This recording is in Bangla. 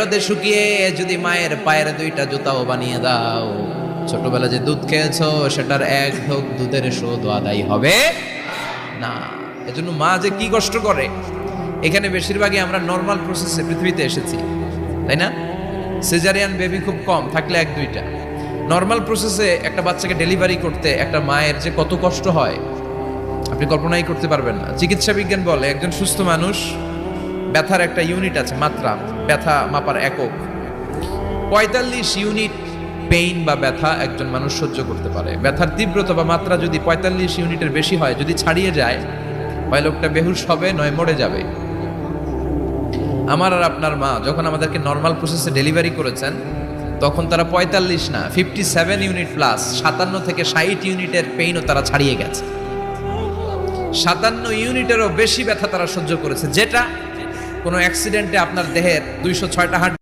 রোদে শুকিয়ে যদি মায়ের পায়ের দুইটা জুতাও বানিয়ে দাও, ছোটবেলা যে দুধ খেয়েছো সেটার এক ঢোক দুধের শোধ আদায় হবে না। এজন্য মা যে কি কষ্ট করে। এখানে বেশিরভাগই আমরা নর্মাল প্রসেসে পৃথিবীতে এসেছি, তাই না? সিজারিয়ান বেবি খুব কম, থাকলে এক দুইটা। নর্মাল প্রসেসে একটা বাচ্চাকে ডেলিভারি করতে একটা মায়ের যে কত কষ্ট হয় আপনি কল্পনাই করতে পারবেন না। চিকিৎসা বিজ্ঞান বলে একজন সুস্থ মানুষ ব্যথার একটা ইউনিট আছে, মাত্রা, ব্যথা মাপার একক। ৪৫ ইউনিট পেইন বা ব্যথা একজন মানুষ সহ্য করতে পারে। ব্যথার তীব্রতা বা মাত্রা যদি ৪৫ ইউনিটের বেশি হয়, যদি ছাড়িয়ে যায়, হয় লোকটা বেহুশ হবে, নয় মরে যাবে। আমার আর আপনার মা যখন আমাদেরকে নর্মাল প্রসেসে ডেলিভারি করেছেন, তখন তারা ৪৫ না 57 ইউনিট প্লাস ৫৭ থেকে ৬০ ইউনিটের পেইনও তারা ছাড়িয়ে গেছে। ৫৭ ইউনিটেরও বেশি ব্যথা তারা সহ্য করেছে, যেটা কোনো অ্যাক্সিডেন্টে আপনার দেহের ২০৬টা হাড়